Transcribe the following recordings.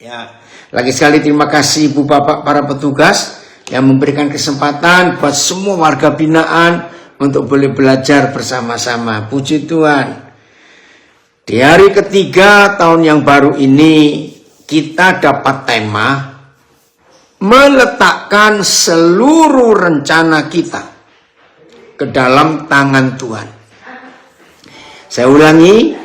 Ya, lagi sekali terima kasih Ibu Bapak para petugas yang memberikan kesempatan buat semua warga binaan untuk boleh belajar bersama-sama. Puji Tuhan. Di hari ketiga tahun yang baru ini kita dapat tema meletakkan seluruh rencana kita ke dalam tangan Tuhan. Saya ulangi,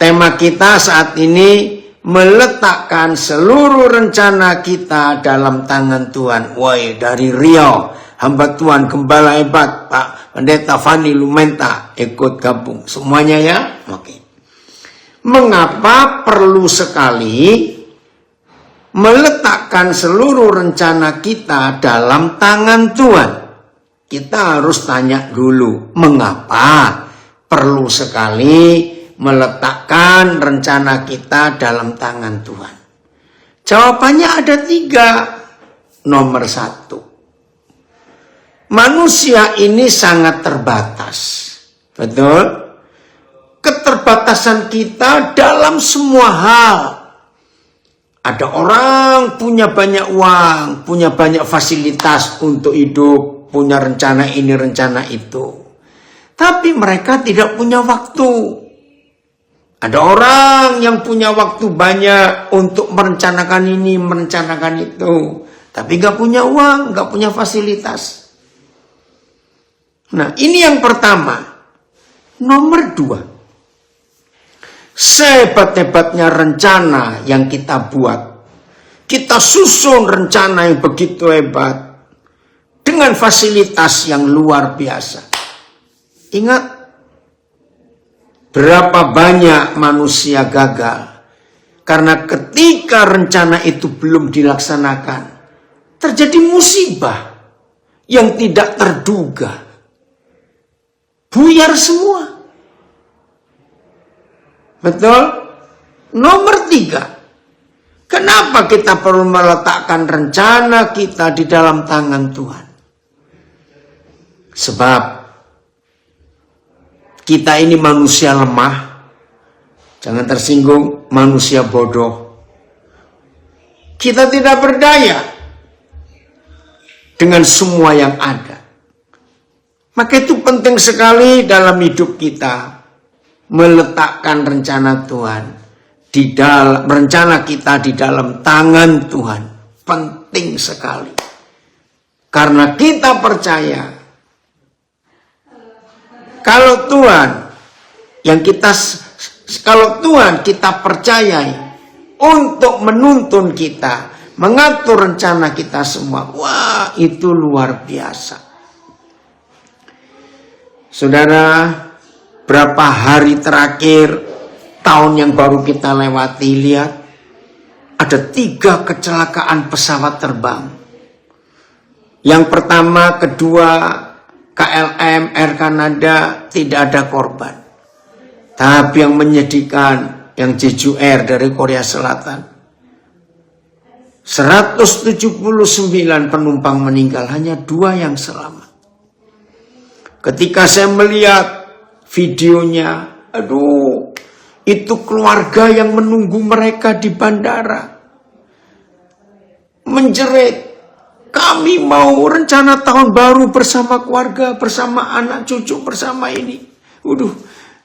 tema kita saat ini meletakkan seluruh rencana kita dalam tangan Tuhan. Woi, dari Riau, hamba Tuhan, gembala hebat, Pak Pendeta Fani Lumenta ikut gabung. Semuanya ya? Oke. Mengapa perlu sekali meletakkan seluruh rencana kita dalam tangan Tuhan? Kita harus tanya dulu, mengapa perlu sekali meletakkan rencana kita dalam tangan Tuhan? Jawabannya ada 3. Nomor 1, manusia ini sangat terbatas. Betul? Keterbatasan kita dalam semua hal. Ada orang punya banyak uang, punya banyak fasilitas untuk hidup, punya rencana ini, rencana itu. Tapi mereka tidak punya waktu. Ada orang yang punya waktu banyak untuk merencanakan ini, merencanakan itu. Tapi gak punya uang, gak punya fasilitas. Nah, ini yang pertama. Nomor 2. Sehebat-hebatnya rencana yang kita buat. Kita susun rencana yang begitu hebat. Dengan fasilitas yang luar biasa. Ingat, berapa banyak manusia gagal karena ketika rencana itu belum dilaksanakan, terjadi musibah yang tidak terduga. Buyar semua. Betul? Nomor 3. Kenapa kita perlu meletakkan rencana kita di dalam tangan Tuhan? Sebab kita ini manusia lemah, jangan tersinggung, manusia bodoh. Kita tidak berdaya dengan semua yang ada. Maka itu penting sekali dalam hidup kita meletakkan rencana Tuhan di dalam rencana kita di dalam tangan Tuhan. Penting sekali. Karena kita percaya kalau Tuhan kita percayai untuk menuntun kita, mengatur rencana kita semua, wah itu luar biasa. Saudara, berapa hari terakhir tahun yang baru kita lewati, lihat ada 3 kecelakaan pesawat terbang. Yang pertama, kedua, KLM Air Canada tidak ada korban. Tapi yang menyedihkan, yang Jeju Air dari Korea Selatan. 179 penumpang meninggal, hanya 2 yang selamat. Ketika saya melihat videonya, aduh, itu keluarga yang menunggu mereka di bandara. Menjerit. Kami mau rencana tahun baru bersama keluarga, bersama anak cucu, bersama ini.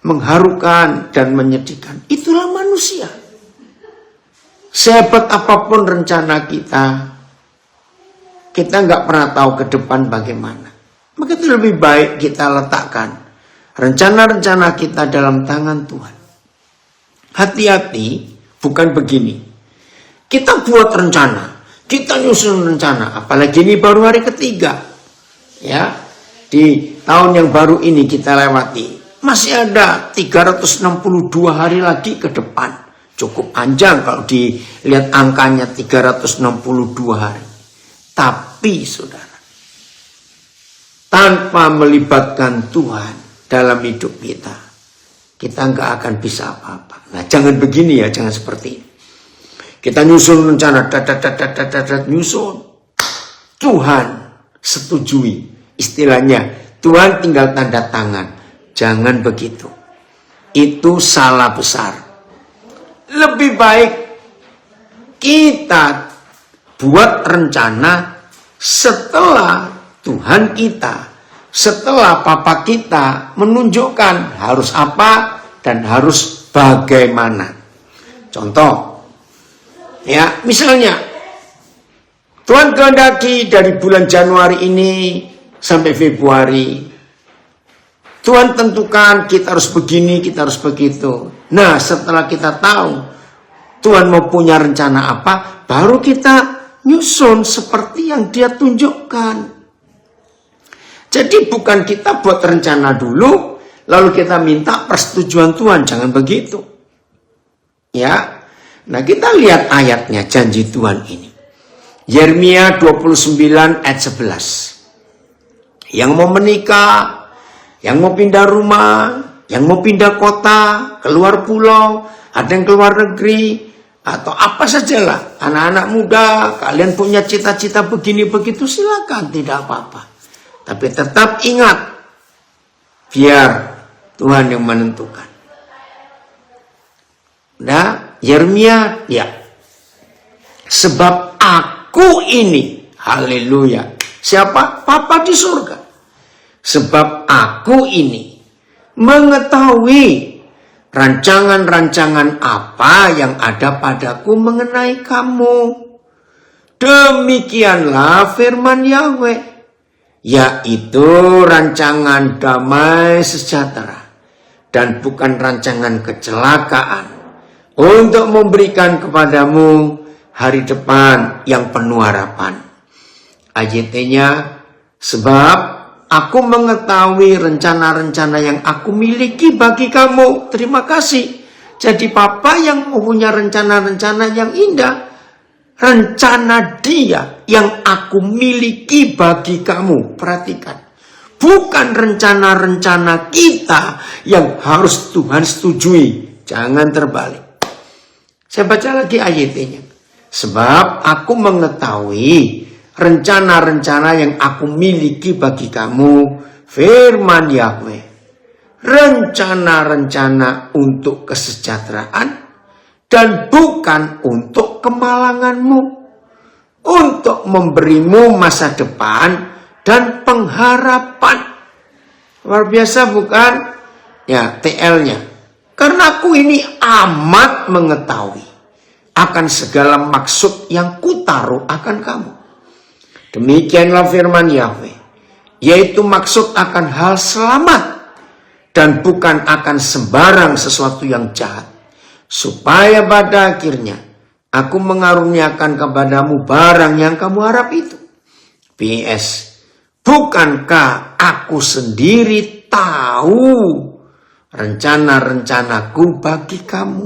Mengharukan dan menyedihkan. Itulah manusia. Sehebat apapun rencana kita nggak pernah tahu ke depan bagaimana. Maka itu lebih baik kita letakkan rencana-rencana kita dalam tangan Tuhan. Hati-hati, bukan begini. Kita buat rencana. Kita nyusun rencana, apalagi ini baru hari ketiga. Ya, di tahun yang baru ini kita lewati. Masih ada 362 hari lagi ke depan. Cukup panjang kalau dilihat angkanya 362 hari. Tapi saudara, tanpa melibatkan Tuhan dalam hidup kita nggak akan bisa apa-apa. Nah, jangan begini ya, jangan seperti ini. Kita nyusun rencana, nyusun. Tuhan setujui. Istilahnya, Tuhan tinggal tanda tangan. Jangan begitu. Itu salah besar. Lebih baik kita buat rencana setelah Tuhan kita, setelah Papa kita menunjukkan harus apa dan harus bagaimana. Contoh, ya misalnya Tuhan kehendaki dari bulan Januari ini sampai Februari, Tuhan tentukan kita harus begini, kita harus begitu. Nah, setelah kita tahu Tuhan mau punya rencana apa, baru kita nyusun seperti yang Dia tunjukkan. Jadi bukan kita buat rencana dulu, lalu kita minta persetujuan Tuhan, jangan begitu. Ya, nah kita lihat ayatnya, janji Tuhan ini. Yeremia 29 ayat 11. Yang mau menikah, yang mau pindah rumah, yang mau pindah kota, keluar pulau, ada yang keluar negeri, atau apa sajalah. Anak-anak muda, kalian punya cita-cita begini begitu, silakan, tidak apa-apa. Tapi tetap ingat, biar Tuhan yang menentukan. Nah, Yeremia, ya. Sebab aku ini, haleluya. Siapa? Papa di surga. Sebab aku ini mengetahui rancangan-rancangan apa yang ada padaku mengenai kamu. Demikianlah firman Yahweh, yaitu rancangan damai sejahtera dan bukan rancangan kecelakaan, untuk memberikan kepadamu hari depan yang penuh harapan. Ayatnya, sebab aku mengetahui rencana-rencana yang aku miliki bagi kamu. Terima kasih. Jadi Papa yang mempunyai rencana-rencana yang indah. Rencana Dia yang aku miliki bagi kamu. Perhatikan. Bukan rencana-rencana kita yang harus Tuhan setujui. Jangan terbalik. Saya baca lagi ayatnya. Sebab aku mengetahui rencana-rencana yang aku miliki bagi kamu, firman Yahweh. Rencana-rencana untuk kesejahteraan dan bukan untuk kemalanganmu, untuk memberimu masa depan dan pengharapan. Luar biasa bukan? Ya, TL-nya. Karena aku ini amat mengetahui akan segala maksud yang kutaruh akan kamu. Demikianlah firman Yahweh, yaitu maksud akan hal selamat dan bukan akan sembarang sesuatu yang jahat, supaya pada akhirnya aku mengaruniakan kepadamu barang yang kamu harap itu. PS, bukankah aku sendiri tahu rencana-rencanaku bagi kamu?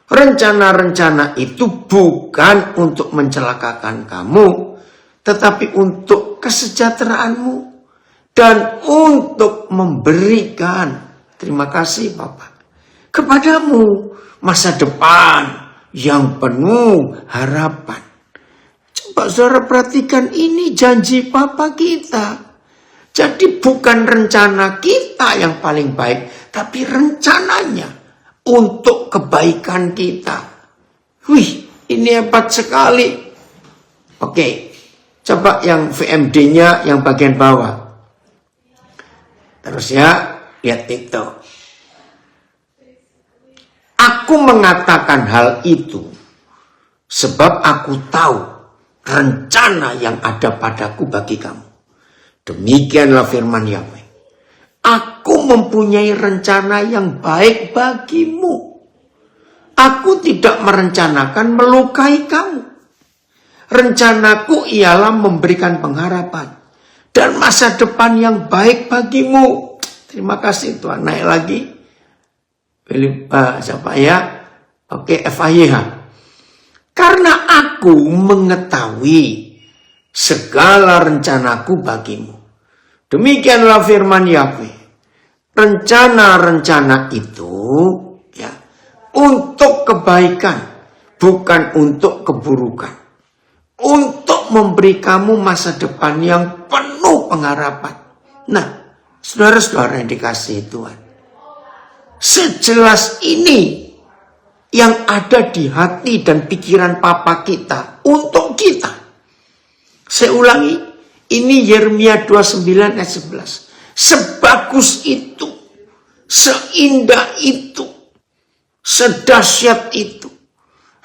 Rencana-rencana itu bukan untuk mencelakakan kamu, tetapi untuk kesejahteraanmu dan untuk memberikan, terima kasih Bapak, kepadamu masa depan yang penuh harapan. Coba saudara perhatikan, ini janji Papa kita. Jadi bukan rencana kita yang paling baik, tapi rencananya untuk kebaikan kita. Wih, ini hebat sekali. Oke. Coba yang VMD-nya yang bagian bawah. Terus ya, lihat itu. Aku mengatakan hal itu sebab aku tahu rencana yang ada padaku bagi kamu. Demikianlah firman Yahweh. Aku mempunyai rencana yang baik bagimu. Aku tidak merencanakan melukai kamu. Rencanaku ialah memberikan pengharapan dan masa depan yang baik bagimu. Terima kasih Tuhan. Naik lagi. Siapa ya? Oke, FAYH. Karena aku mengetahui segala rencanaku bagimu. Demikianlah firman Yahweh. Rencana-rencana itu ya untuk kebaikan, bukan untuk keburukan. Untuk memberi kamu masa depan yang penuh pengharapan. Nah, saudara-saudara yang dikasihi Tuhan, sejelas ini yang ada di hati dan pikiran Papa kita untuk kita. Saya ulangi, ini Yeremia 29 ayat 11. Sebagus itu, seindah itu, sedahsyat itu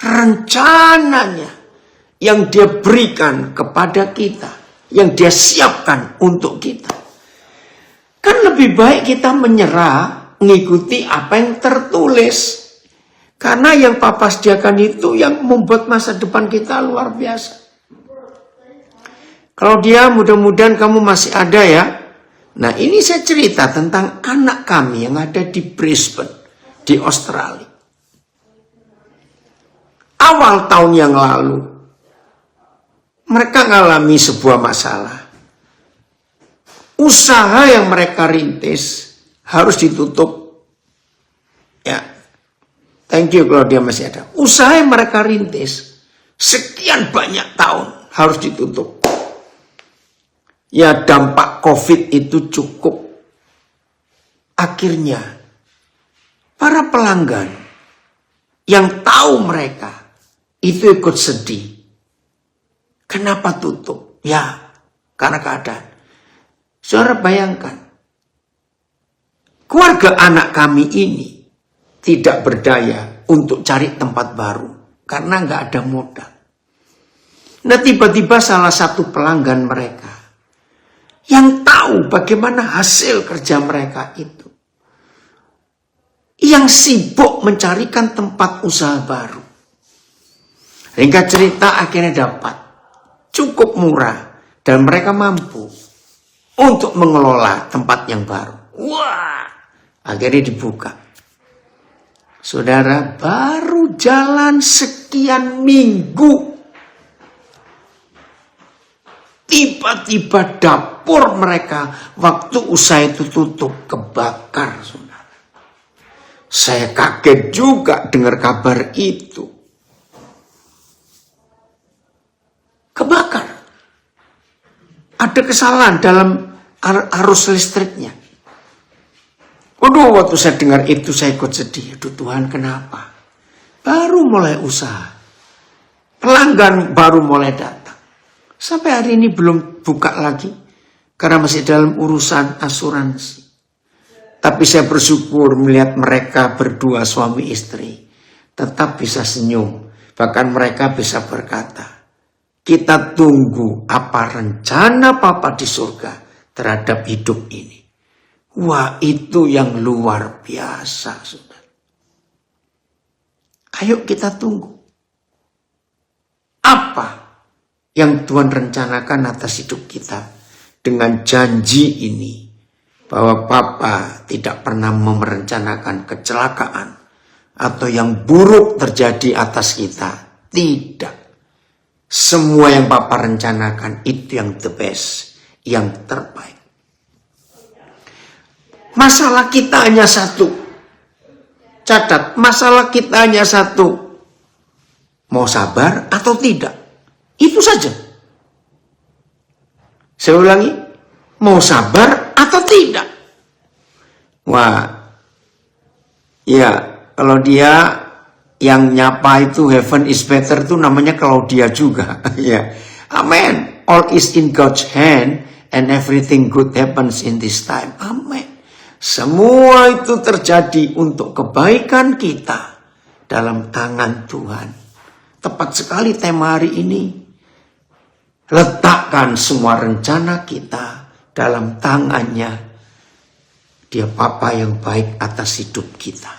rencananya yang dia berikan kepada kita, yang dia siapkan untuk kita. Kan lebih baik kita menyerah, mengikuti apa yang tertulis. Karena yang Papa sediakan itu yang membuat masa depan kita luar biasa. Kalau dia, mudah-mudahan kamu masih ada ya. Nah, ini saya cerita tentang anak kami yang ada di Brisbane, di Australia. Awal tahun yang lalu, mereka mengalami sebuah masalah. Usaha yang mereka rintis harus ditutup. Ya, thank you kalau dia masih ada. Usaha yang mereka rintis sekian banyak tahun harus ditutup. Ya, dampak COVID itu cukup. Akhirnya, para pelanggan yang tahu mereka itu ikut sedih. Kenapa tutup? Ya, karena keadaan. Saudara bayangkan, keluarga anak kami ini tidak berdaya untuk cari tempat baru karena nggak ada modal. Nah, tiba-tiba salah satu pelanggan mereka yang tahu bagaimana hasil kerja mereka itu, yang sibuk mencarikan tempat usaha baru. Ringkat cerita, akhirnya dapat cukup murah dan mereka mampu untuk mengelola tempat yang baru. Wah, akhirnya dibuka. Saudara, baru jalan sekian minggu, tiba-tiba dapur mereka waktu usaha itu tutup kebakar, saudara. Saya kaget juga dengar kabar itu. Kebakar. Ada kesalahan dalam arus listriknya. Waduh, waktu saya dengar itu saya ikut sedih. Aduh Tuhan, kenapa? Baru mulai usaha. Pelanggan baru mulai datang. Sampai hari ini belum buka lagi. Karena masih dalam urusan asuransi. Tapi saya bersyukur melihat mereka berdua suami istri tetap bisa senyum. Bahkan mereka bisa berkata, kita tunggu apa rencana Papa di surga terhadap hidup ini. Wah, itu yang luar biasa, saudara. Ayo kita tunggu. Apa yang Tuhan rencanakan atas hidup kita dengan janji ini. Bahwa Papa tidak pernah merencanakan kecelakaan atau yang buruk terjadi atas kita. Tidak. Semua yang Papa rencanakan itu yang the best, yang terbaik. Masalah kita hanya satu. Catat, masalah kita hanya satu. Mau sabar atau tidak? Itu saja. Saya ulangi, mau sabar atau tidak? Wah, ya kalau dia yang nyapa itu heaven is better itu namanya Claudia juga. Ya, amen. All is in God's hand and everything good happens in this time. Amen. Semua itu terjadi untuk kebaikan kita dalam tangan Tuhan. Tepat sekali tema hari ini. Letakkan semua rencana kita dalam tangannya. Dia Papa yang baik atas hidup kita.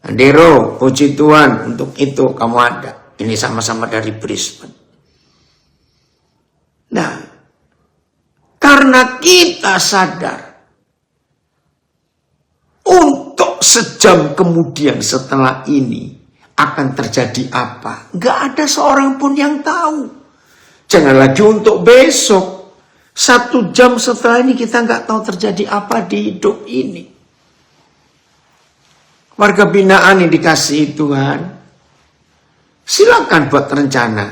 Andero, puji Tuhan untuk itu kamu ada. Ini sama-sama dari Brisbane. Nah, karena kita sadar untuk sejam kemudian setelah ini akan terjadi apa, nggak ada seorang pun yang tahu. Jangan lagi untuk besok. 1 jam setelah ini kita nggak tahu terjadi apa di hidup ini. Warga binaan yang dikasihi Tuhan, silakan buat rencana.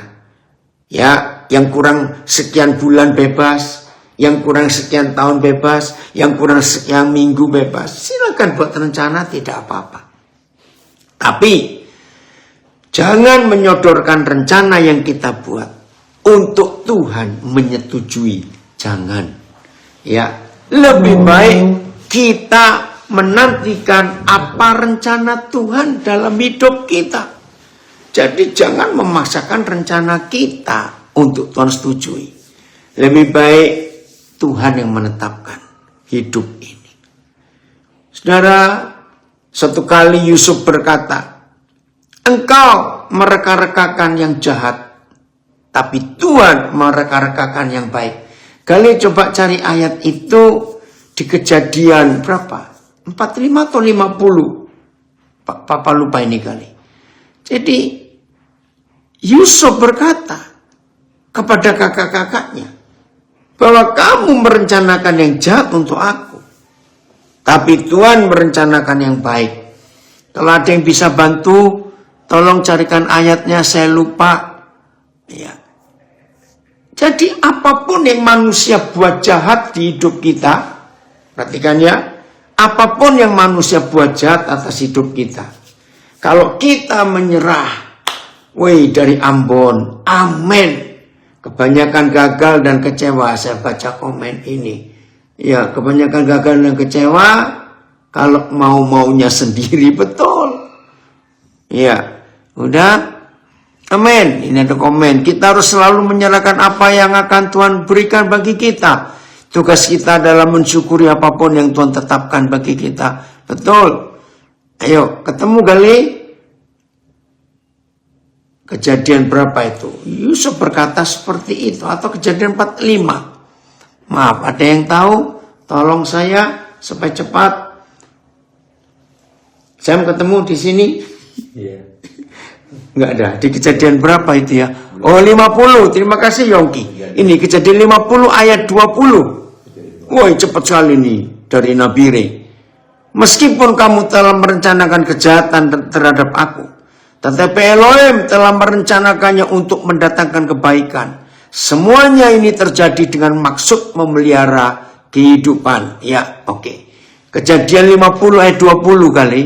Ya, yang kurang sekian bulan bebas, yang kurang sekian tahun bebas, yang kurang sekian minggu bebas. Silakan buat rencana, tidak apa-apa. Tapi jangan menyodorkan rencana yang kita buat untuk Tuhan menyetujui. Jangan. Ya, lebih baik kita menantikan apa rencana Tuhan dalam hidup kita. Jadi jangan memaksakan rencana kita untuk Tuhan setujui. Lebih baik Tuhan yang menetapkan hidup ini. Saudara, satu kali Yusuf berkata, engkau mereka-rekakan yang jahat, tapi Tuhan mereka-rekakan yang baik. Kali coba cari ayat itu di Kejadian berapa? 45 atau 50? Papa lupa ini kali. Jadi Yusuf berkata kepada kakak-kakaknya bahwa kamu merencanakan yang jahat untuk aku, tapi Tuhan merencanakan yang baik. Kalau ada yang bisa bantu, tolong carikan ayatnya, saya lupa. Ya. Jadi apapun yang manusia buat jahat di hidup kita, perhatikan ya, apapun yang manusia buat jahat atas hidup kita, kalau kita menyerah, dari Ambon, amin. Kebanyakan gagal dan kecewa, saya baca komen ini. Ya, kebanyakan gagal dan kecewa, kalau mau-maunya sendiri, betul. Ya, udah. Amin. Ini ada komen. Kita harus selalu menyerahkan apa yang akan Tuhan berikan bagi kita. Tugas kita adalah mensyukuri apapun yang Tuhan tetapkan bagi kita. Betul. Ayo, ketemu kali. Kejadian berapa itu? Yusuf berkata seperti itu. Atau Kejadian 45. Maaf, ada yang tahu? Tolong saya supaya cepat. Saya ketemu di sini. Iya. Enggak ada. Di Kejadian berapa itu ya? Oh, 50. Terima kasih Yongki. Ini Kejadian 50 ayat 20. Woi, cepat sekali nih dari Nabi Re. Meskipun kamu telah merencanakan kejahatan terhadap aku, tetapi Elohim telah merencanakannya untuk mendatangkan kebaikan. Semuanya ini terjadi dengan maksud memelihara kehidupan. Ya, oke. Kejadian 50 ayat 20 kali.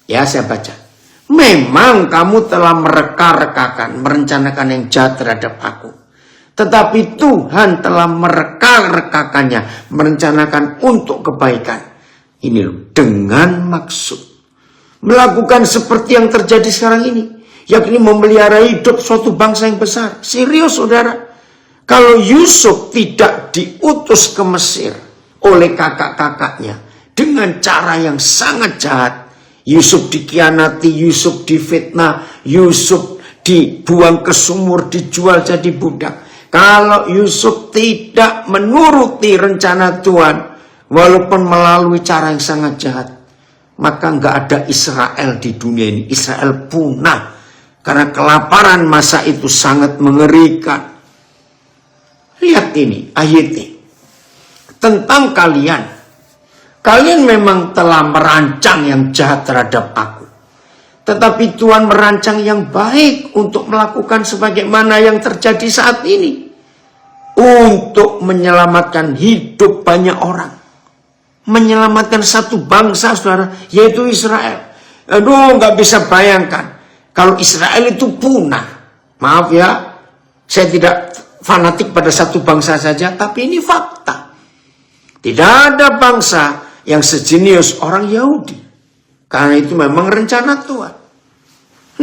Ya, saya baca. Memang kamu telah mereka-rekakan, merencanakan yang jahat terhadap aku. Tetapi Tuhan telah mereka-rekakannya, merencanakan untuk kebaikan. Ini loh, dengan maksud. Melakukan seperti yang terjadi sekarang ini. Yakni memelihara hidup suatu bangsa yang besar. Serius saudara. Kalau Yusuf tidak diutus ke Mesir oleh kakak-kakaknya dengan cara yang sangat jahat, Yusuf dikhianati, Yusuf difitnah, Yusuf dibuang ke sumur, dijual jadi budak. Kalau Yusuf tidak menuruti rencana Tuhan, walaupun melalui cara yang sangat jahat, maka nggak ada Israel di dunia ini. Israel punah. Karena kelaparan masa itu sangat mengerikan. Lihat ini, ayatnya. Tentang kalian. Kalian memang telah merancang yang jahat terhadap aku. Tetapi Tuhan merancang yang baik untuk melakukan sebagaimana yang terjadi saat ini. Untuk menyelamatkan hidup banyak orang. Menyelamatkan satu bangsa, saudara, yaitu Israel. Aduh, nggak bisa bayangkan. Kalau Israel itu punah. Maaf ya, saya tidak fanatik pada satu bangsa saja, tapi ini fakta. Tidak ada bangsa yang sejenius orang Yahudi. Karena itu memang rencana Tuhan.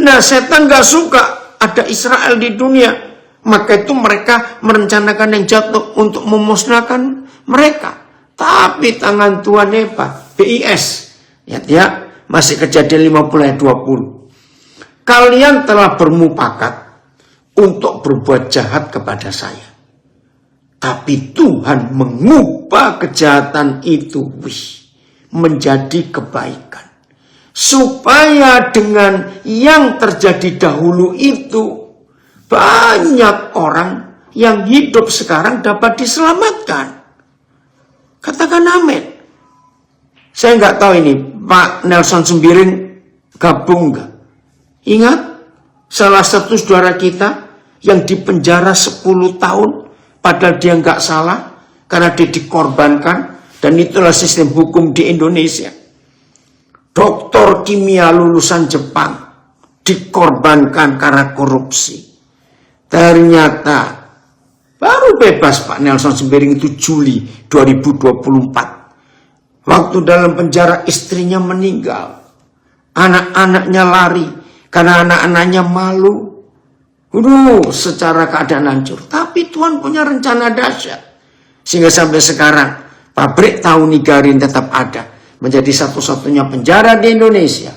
Nah, setan gak suka ada Israel di dunia. Maka itu mereka merencanakan yang jatuh untuk memusnahkan mereka. Tapi tangan Tuhan hebat. BIS. Ya, masih Kejadian 50 ayat 20. Kalian telah bermufakat untuk berbuat jahat kepada saya. Tapi Tuhan mengubah kejahatan itu menjadi kebaikan. Supaya dengan yang terjadi dahulu itu, banyak orang yang hidup sekarang dapat diselamatkan. Katakan amin. Saya nggak tahu ini Pak Nelson Sembiring gabung nggak? Ingat salah satu saudara kita yang dipenjara 10 tahun padahal dia nggak salah karena dia dikorbankan, dan itulah sistem hukum di Indonesia. doktor kimia lulusan Jepang dikorbankan karena korupsi. Ternyata baru bebas Pak Nelson Sembiring itu Juli 2024. Waktu dalam penjara istrinya meninggal. Anak-anaknya lari karena anak-anaknya malu. Secara keadaan hancur. Tapi Tuhan punya rencana dahsyat. Sehingga sampai sekarang pabrik tahu Nigarin tetap ada. Menjadi satu-satunya penjara di Indonesia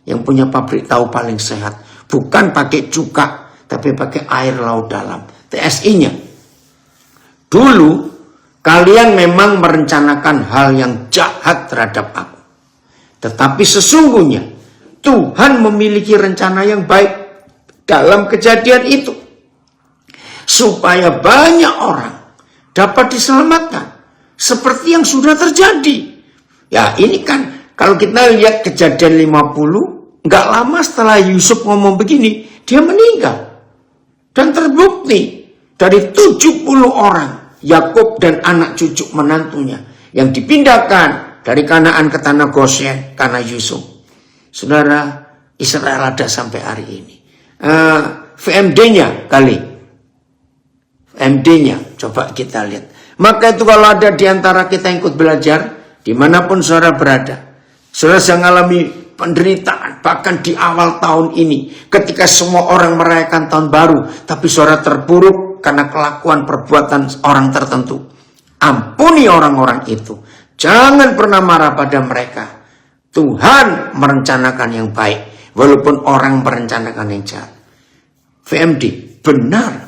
yang punya pabrik tahu paling sehat. Bukan pakai cuka, tapi pakai air laut dalam. TSI-nya. Dulu, kalian memang merencanakan hal yang jahat terhadap aku. Tetapi sesungguhnya, Tuhan memiliki rencana yang baik dalam kejadian itu. Supaya banyak orang dapat diselamatkan. Seperti yang sudah terjadi. Ya ini kan, kalau kita lihat kejadian 50, nggak lama setelah Yusuf ngomong begini, dia meninggal. Dan terbukti dari 70 orang, Yakub dan anak cucu menantunya, yang dipindahkan dari Kanaan ke tanah Goshen karena Yusuf. Saudara, Israel ada sampai hari ini. VMD-nya kali. VMD-nya, coba kita lihat. Maka itu kalau ada di antara kita yang ikut belajar, dimanapun saudara berada, saudara sedang mengalami penderitaan, bahkan di awal tahun ini, ketika semua orang merayakan tahun baru, tapi saudara terpuruk karena kelakuan perbuatan orang tertentu. Ampuni orang-orang itu. Jangan pernah marah pada mereka. Tuhan merencanakan yang baik, walaupun orang merencanakan yang jahat. VMD, benar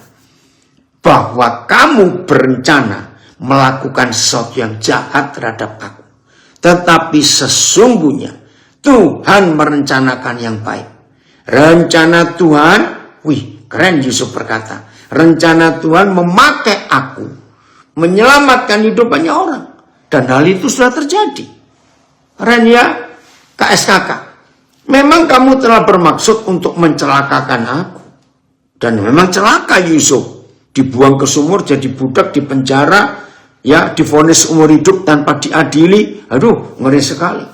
bahwa kamu berencana melakukan sesuatu yang jahat terhadap aku. Tetapi sesungguhnya Tuhan merencanakan yang baik. Rencana Tuhan, keren Yusuf berkata. Rencana Tuhan memakai aku, menyelamatkan hidup banyak orang. Dan hal itu sudah terjadi. Keren ya, KSKK. Memang kamu telah bermaksud untuk mencelakakan aku. Dan memang celaka Yusuf. Dibuang ke sumur, jadi budak, di penjara, ya, divonis umur hidup tanpa diadili. Aduh, ngeri sekali.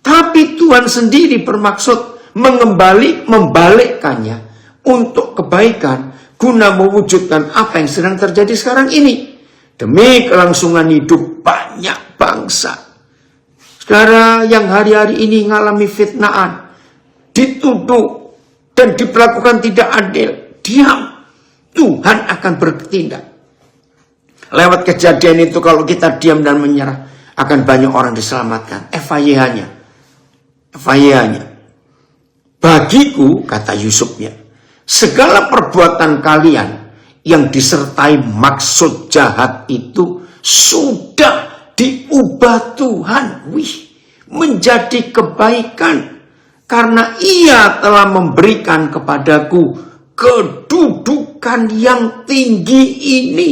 Tapi Tuhan sendiri bermaksud membalikkannya untuk kebaikan, guna mewujudkan apa yang sedang terjadi sekarang ini. Demi kelangsungan hidup banyak bangsa. Saudara yang hari-hari ini mengalami fitnaan, dituduh dan diperlakukan tidak adil, diam. Tuhan akan bertindak. Lewat kejadian itu kalau kita diam dan menyerah, akan banyak orang diselamatkan. FYI-nya. Bagiku, kata Yusufnya, segala perbuatan kalian yang disertai maksud jahat itu sudah diubah Tuhan. Menjadi kebaikan. Karena Ia telah memberikan kepadaku kedudukan yang tinggi ini.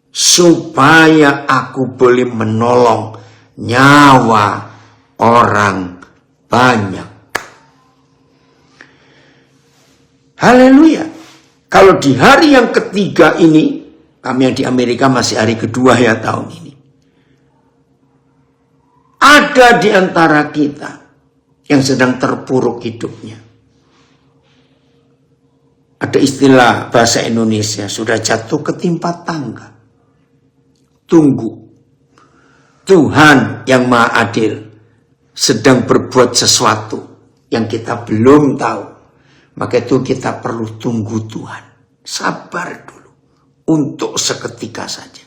Supaya aku boleh menolong nyawa orang banyak. Haleluya. Kalau di hari yang ketiga ini, kami yang di Amerika masih hari kedua ya tahun ini. Ada di antara kita yang sedang terpuruk hidupnya. Ada istilah bahasa Indonesia, sudah jatuh ketimpa tangga. Tunggu. Tuhan yang Maha Adil sedang berbuat sesuatu yang kita belum tahu. Maka itu kita perlu tunggu Tuhan. Sabar dulu. Untuk seketika saja.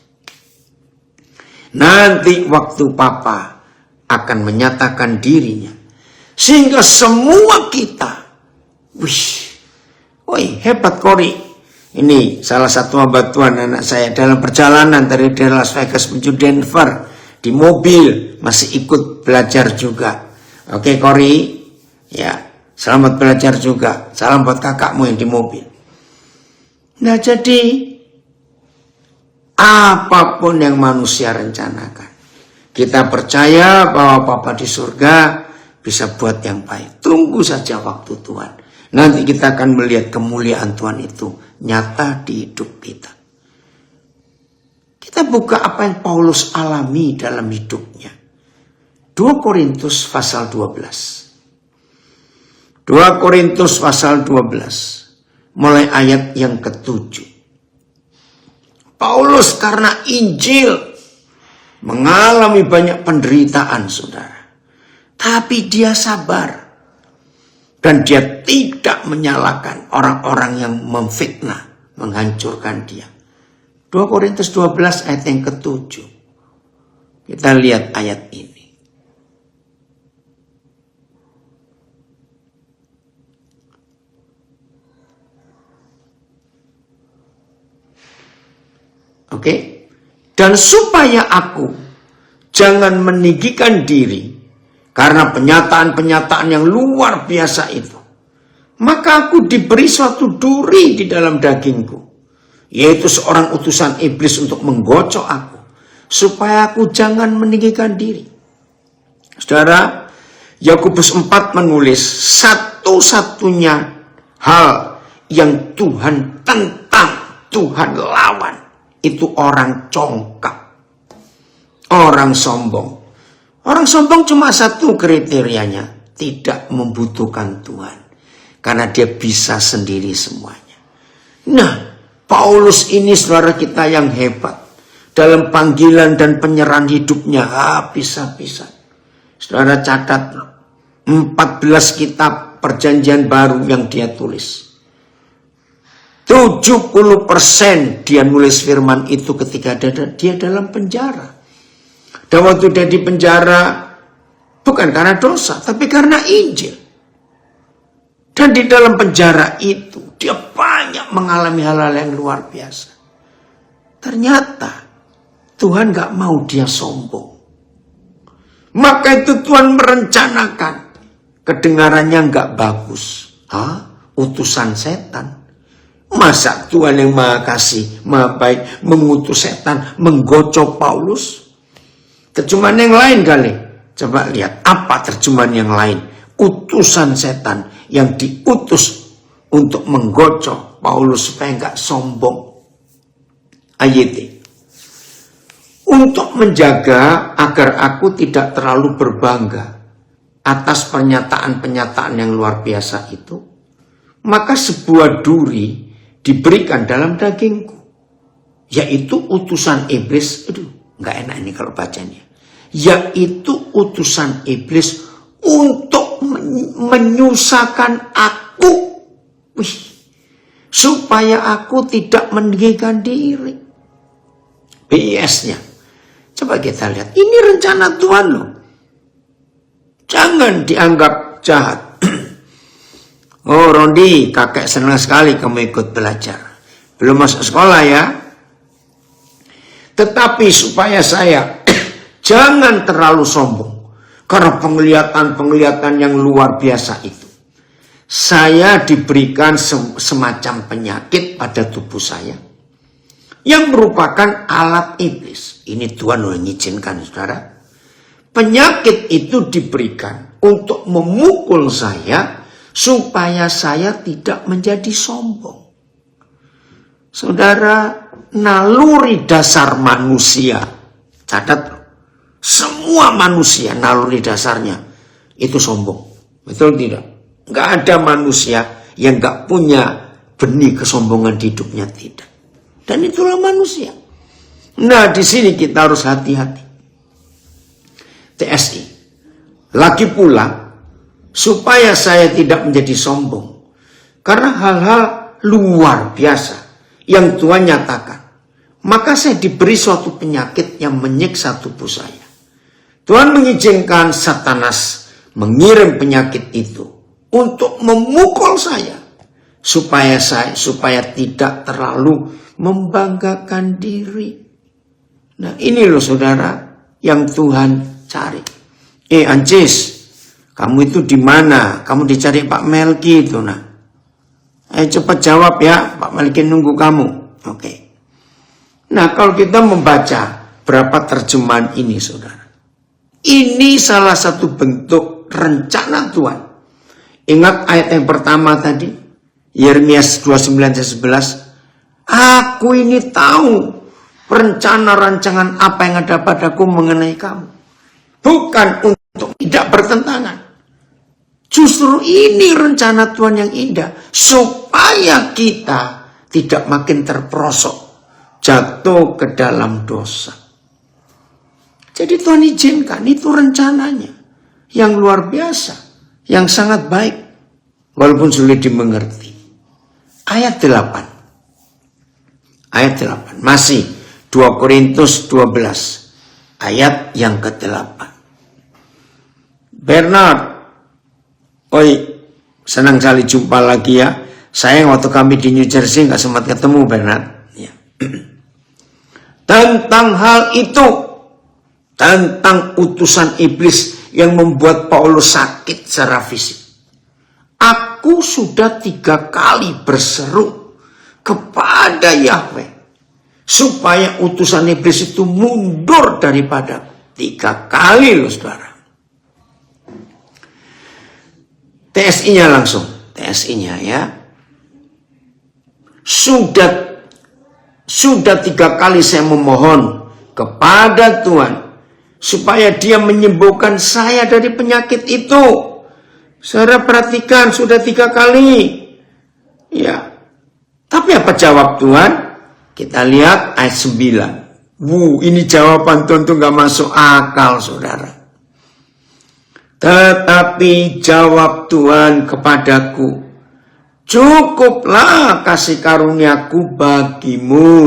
Nanti waktu Papa akan menyatakan dirinya. Sehingga semua kita. Hebat Kori. Ini salah satu hamba Tuhan anak saya dalam perjalanan dari Las Vegas menuju Denver. Di mobil masih ikut belajar juga. Oke Kori. Ya. Selamat belajar juga. Salam buat kakakmu yang di mobil. Nah jadi, apapun yang manusia rencanakan, kita percaya bahwa Papa di surga bisa buat yang baik. Tunggu saja waktu Tuhan. Nanti kita akan melihat kemuliaan Tuhan itu nyata di hidup kita. Kita buka apa yang Paulus alami dalam hidupnya. 2 2 Korintus pasal 12. 2 Korintus pasal 12. Mulai ayat yang ke-7. Paulus karena Injil mengalami banyak penderitaan, saudara. Tapi dia sabar. Dan dia tidak menyalahkan orang-orang yang memfitnah, menghancurkan dia. 2 Korintus 12 ayat yang ke-7. Kita lihat ayat ini. Oke. Dan supaya aku jangan meninggikan diri karena penyataan-penyataan yang luar biasa itu, maka aku diberi suatu duri di dalam dagingku, yaitu seorang utusan iblis untuk menggocok aku, supaya aku jangan meninggikan diri. Saudara, Yakobus 4 menulis satu-satunya hal yang Tuhan tentang, Tuhan lawan, itu orang congkak, orang sombong. Orang sombong cuma satu kriterianya, tidak membutuhkan Tuhan. Karena dia bisa sendiri semuanya. Nah, Paulus ini saudara kita yang hebat. Dalam panggilan dan penyerahan hidupnya habis-habisan. Saudara catat 14 kitab perjanjian baru yang dia tulis. 70% dia nulis firman itu ketika dia dalam penjara. Dan waktu dia di penjara, bukan karena dosa, tapi karena Injil. Dan di dalam penjara itu, dia banyak mengalami hal-hal yang luar biasa. Ternyata, Tuhan gak mau dia sombong. Maka itu Tuhan merencanakan. Kedengarannya gak bagus. Utusan setan. Masa Tuhan yang maha kasih, maha baik, mengutus setan, menggocok Paulus? Terjemahan yang lain kali. Coba lihat, apa terjemahan yang lain? Utusan setan yang diutus untuk menggocok Paulus supaya enggak sombong. Ayat. Untuk menjaga agar aku tidak terlalu berbangga atas pernyataan-pernyataan yang luar biasa itu, maka sebuah duri diberikan dalam dagingku, yaitu utusan iblis. Aduh, nggak enak ini kalau bacanya. Yaitu utusan iblis untuk menyusahkan aku, supaya aku tidak meninggikan diri. BIS-nya, coba kita lihat. Ini rencana Tuhan loh. Jangan dianggap jahat. Oh Rondi, kakek senang sekali kamu ikut belajar. Belum masuk sekolah ya. Tetapi supaya saya jangan terlalu sombong. Karena penglihatan-penglihatan yang luar biasa itu. Saya diberikan semacam penyakit pada tubuh saya. Yang merupakan alat iblis. Ini Tuhan yang mengizinkan, saudara. Penyakit itu diberikan untuk memukul saya, supaya saya tidak menjadi sombong. Saudara, naluri dasar manusia, catat, semua manusia naluri dasarnya itu sombong. Betul tidak? Nggak ada manusia yang nggak punya benih kesombongan di hidupnya, tidak. Dan itulah manusia. Nah, di sini kita harus hati-hati. TSI. Lagi pula, supaya saya tidak menjadi sombong. Karena hal-hal luar biasa yang Tuhan nyatakan. Maka saya diberi suatu penyakit yang menyiksa tubuh saya. Tuhan mengizinkan Satanas mengirim penyakit itu untuk memukul saya. Supaya tidak terlalu membanggakan diri. Nah, ini loh saudara yang Tuhan cari. Ancis, kamu itu di mana? Kamu dicari Pak Melki itu, nah. Cepat jawab ya, Pak Melki nunggu kamu. Oke. Nah, kalau kita membaca berapa terjemahan ini, saudara. Ini salah satu bentuk rencana Tuhan. Ingat ayat yang pertama tadi, Yeremia 29:11. Aku ini tahu rencana rancangan apa yang ada padaku mengenai kamu. Bukan untuk Tidak bertentangan. Justru ini rencana Tuhan yang indah. Supaya kita tidak makin terperosok. Jatuh ke dalam dosa. Jadi Tuhan izinkan, itu rencananya. Yang luar biasa. Yang sangat baik. Walaupun sulit dimengerti. Ayat 8. Ayat 8. Masih 2 Korintus 12. Ayat yang ke-8. Bernard. Oi, senang sekali jumpa lagi ya. Sayang waktu kami di New Jersey gak sempat ketemu Bernard. Ya. Tentang hal itu. Tentang utusan iblis yang membuat Paulus sakit secara fisik. Aku sudah 3 kali berseru kepada Yahweh supaya utusan iblis itu mundur daripada 3 kali loh saudara. TSI-nya langsung, TSI-nya ya. Sudah 3 kali saya memohon kepada Tuhan supaya dia menyembuhkan saya dari penyakit itu. Saudara perhatikan, sudah 3 kali. Ya. Tapi apa jawab Tuhan? Kita lihat ayat 9. Ini jawaban Tuhan tuh gak masuk akal, saudara. Tetapi jawab Tuhan kepadaku, cukuplah kasih karuniaku bagimu.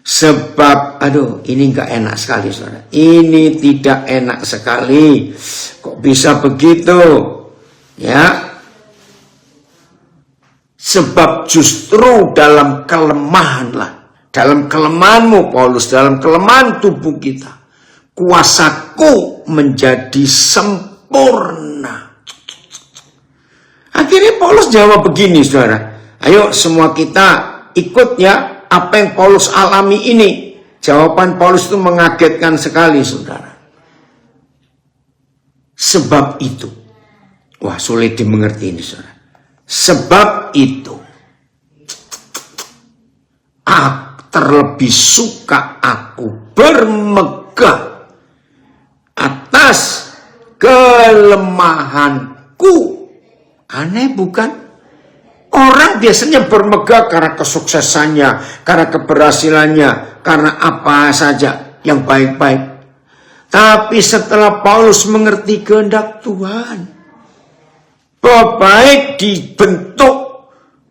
Sebab, ini gak enak sekali, saudara. Ini tidak enak sekali. Kok bisa begitu? Ya, sebab justru dalam dalam kelemahanmu Paulus, dalam kelemahan tubuh kita, kuasaku menjadi sempurna. Akhirnya Paulus jawab begini, saudara. Ayo semua kita ikut ya, apa yang Paulus alami ini. Jawaban Paulus itu mengagetkan sekali, saudara. Sebab itu. Wah, sulit dimengerti ini, saudara. Sebab itu, terlebih suka aku bermegah atas kelemahanku. Aneh bukan? Orang biasanya bermegah karena kesuksesannya, karena keberhasilannya, karena apa saja yang baik-baik. Tapi setelah Paulus mengerti kehendak Tuhan, bahwa baik dibentuk,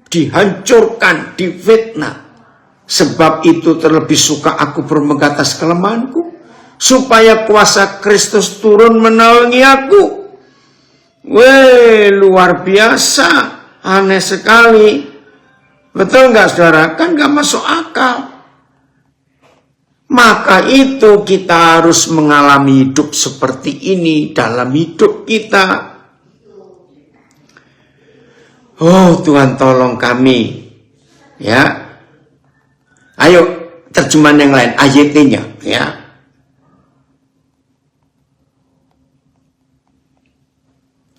dihancurkan, difitnah. Sebab itu terlebih suka aku bermegah atas kelemahanku, supaya kuasa Kristus turun menaungi aku. Luar biasa, aneh sekali. Betul nggak saudara? Kan nggak masuk akal. Maka itu kita harus mengalami hidup seperti ini dalam hidup kita. Oh Tuhan tolong kami. Ya. Ayo terjemahan yang lain, ayat-nya ya.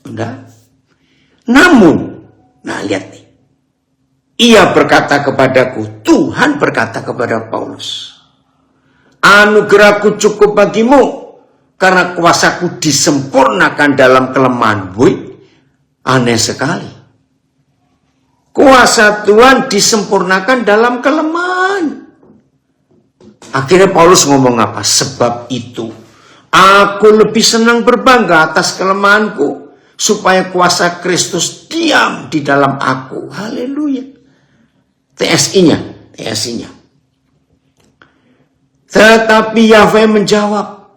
Udah. Namun, nah lihat nih. Ia berkata kepadaku, Tuhan berkata kepada Paulus, anugerahku cukup bagimu, karena kuasaku disempurnakan dalam kelemahan. Aneh sekali. Kuasa Tuhan disempurnakan dalam kelemahan. Akhirnya Paulus ngomong apa? Sebab itu, aku lebih senang berbangga atas kelemahanku, supaya kuasa Kristus diam di dalam aku. Haleluya. TSI-nya. Tetapi Yahweh menjawab,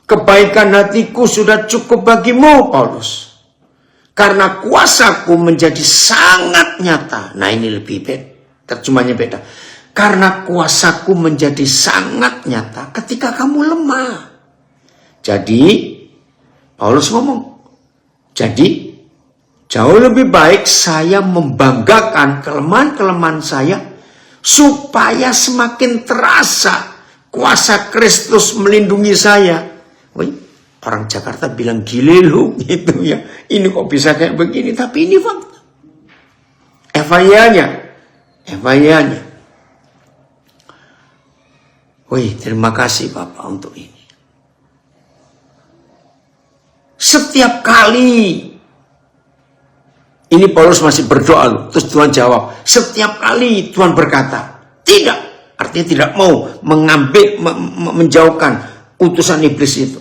kebaikan hatiku sudah cukup bagimu, Paulus. Karena kuasaku menjadi sangat nyata. Nah ini lebih beda. Terjemahnya beda. Karena kuasaku menjadi sangat nyata ketika kamu lemah. Jadi, Paulus ngomong. Jadi, jauh lebih baik saya membanggakan kelemahan-kelemahan saya. Supaya semakin terasa kuasa Kristus melindungi saya. Orang Jakarta bilang gile lu gitu ya. Ini kok bisa kayak begini, tapi ini fakta. Evangelianya. Terima kasih Bapak untuk ini. Setiap kali. Ini Paulus masih berdoa loh. Terus Tuhan jawab. Setiap kali Tuhan berkata, tidak. Artinya tidak mau mengambil, menjauhkan utusan iblis itu.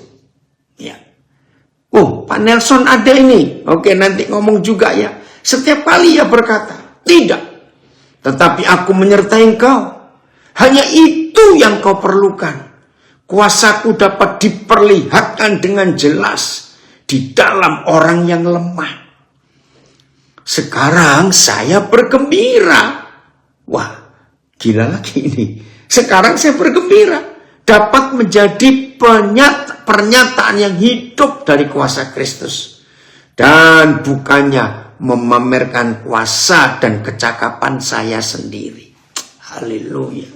Ya. Pak Nelson ada ini. Oke, nanti ngomong juga ya. Setiap kali ia berkata, tidak. Tetapi aku menyertai engkau. Hanya itu yang kau perlukan. Kuasaku dapat diperlihatkan dengan jelas di dalam orang yang lemah. Sekarang saya bergembira. Wah, gila lagi ini. Sekarang saya bergembira. Dapat menjadi pernyataan yang hidup dari kuasa Kristus. Dan bukannya memamerkan kuasa dan kecakapan saya sendiri. Haleluya.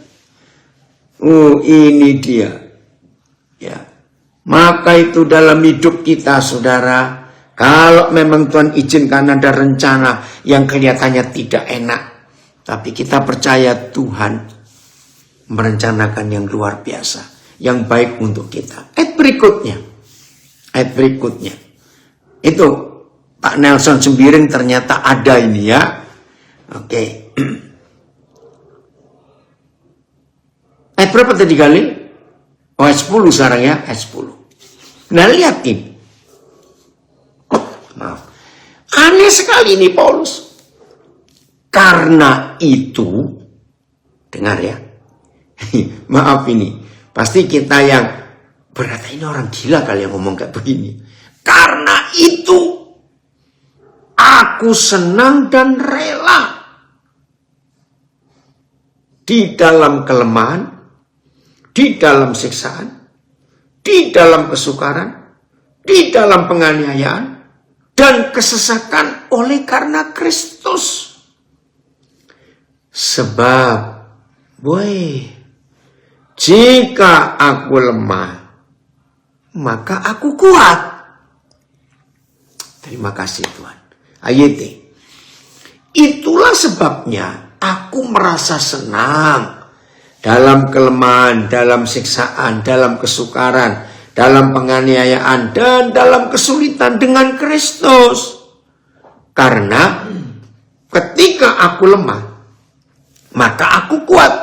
Ini dia. Ya. Maka itu dalam hidup kita, saudara. Kalau memang Tuhan izinkan ada rencana yang kelihatannya tidak enak. Tapi kita percaya Tuhan merencanakan yang luar biasa. Yang baik untuk kita. Ayat berikutnya. Itu Pak Nelson Sembiring ternyata ada ini ya. Oke. Ayat berapa tadi kali? Oh, ayat 10 sekarang ya. Ayat 10. Nah, lihat ini. Maaf. Aneh sekali ini Paulus. Karena itu, dengar ya. Maaf ini. Pasti kita yang berkata ini orang gila kali yang ngomong kayak begini. Karena itu, aku senang dan rela. Di dalam kelemahan, di dalam siksaan, di dalam kesukaran, di dalam penganiayaan, dan kesesakan oleh karena Kristus. Sebab, jika aku lemah, maka aku kuat. Terima kasih Tuhan. Ayat itulah sebabnya aku merasa senang dalam kelemahan, dalam siksaan, dalam kesukaran, dalam penganiayaan, dan dalam kesulitan dengan Kristus. Karena ketika aku lemah, maka aku kuat.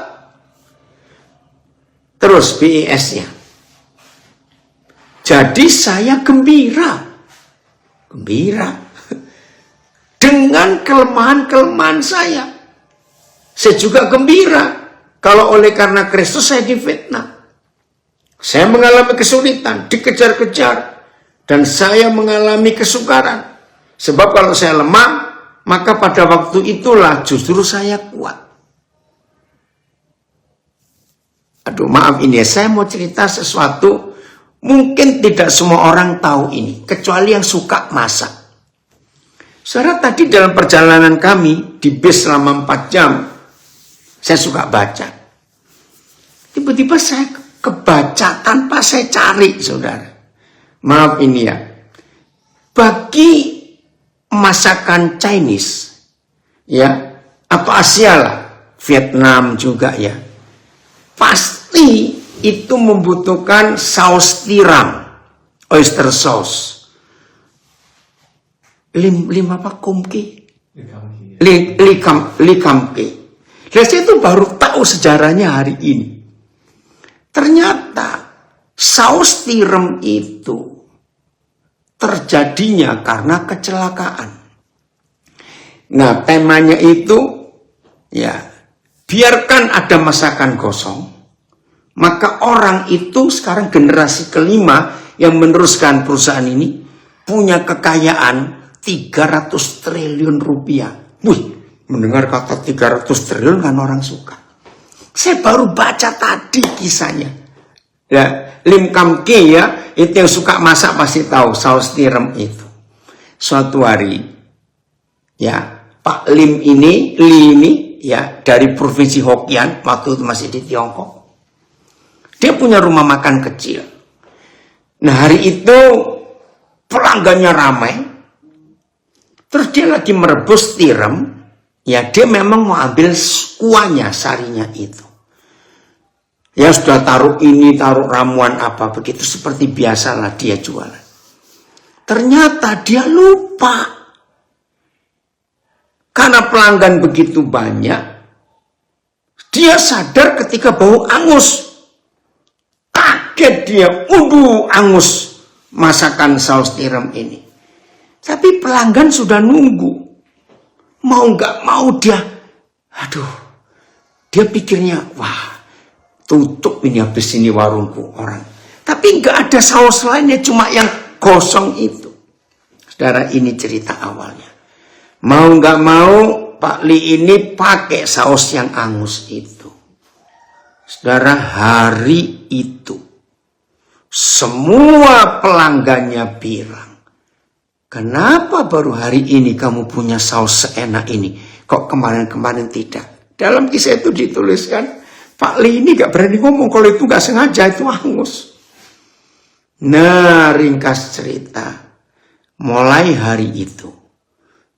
Terus BIS-nya. Jadi saya gembira. Dengan kelemahan-kelemahan saya. Saya juga gembira. Kalau oleh karena Kristus saya difitnah. Saya mengalami kesulitan, dikejar-kejar. Dan saya mengalami kesukaran. Sebab kalau saya lemah, maka pada waktu itulah justru saya kuat. Aduh, maaf ini ya, saya mau cerita sesuatu. Mungkin tidak semua orang tahu ini. Kecuali yang suka masak. Saudara, tadi dalam perjalanan kami di bis selama 4 jam, saya suka baca. Tiba-tiba saya kebaca tanpa saya cari, saudara. Maaf ini ya. Bagi masakan Chinese, ya, atau Asia lah, Vietnam juga ya, pasti itu membutuhkan saus tiram, oyster sauce. Likamke. Dan saya itu baru tahu sejarahnya hari ini. Ternyata saus tiram itu terjadinya karena kecelakaan. Nah, temanya itu ya, biarkan ada masakan kosong, maka orang itu sekarang generasi kelima yang meneruskan perusahaan ini punya kekayaan 300 triliun rupiah. Wih, mendengar kata 300 triliun kan orang suka. Saya baru baca tadi kisahnya. Ya, Lim Kam Ki ya, itu yang suka masak pasti tahu saus tiram itu. Suatu hari, ya, Pak Lim ini, ya, dari provinsi Hokkien, waktu itu masih di Tiongkok. Dia punya rumah makan kecil. Nah, hari itu pelanggannya ramai. Terus dia lagi merebus tiram. Ya, dia memang mau ambil kuahnya, sarinya itu. Ya, sudah taruh ini, taruh ramuan apa, begitu seperti biasalah dia jualan. Ternyata dia lupa. Karena pelanggan begitu banyak, dia sadar ketika bau angus. Kaget dia, angus masakan saus tiram ini. Tapi pelanggan sudah nunggu. Mau nggak mau dia, dia pikirnya, wah, tutup ini habis ini warungku orang. Tapi nggak ada saus lainnya, cuma yang kosong itu. Saudara, ini cerita awalnya. Mau nggak mau, Pak Li ini pakai saus yang angus itu. Saudara, hari itu semua pelanggannya bilang, kenapa baru hari ini kamu punya saus seenak ini? Kok kemarin-kemarin tidak? Dalam kisah itu dituliskan, Pak Li ini gak berani ngomong kalau itu gak sengaja, itu angus. Nah, ringkas cerita, mulai hari itu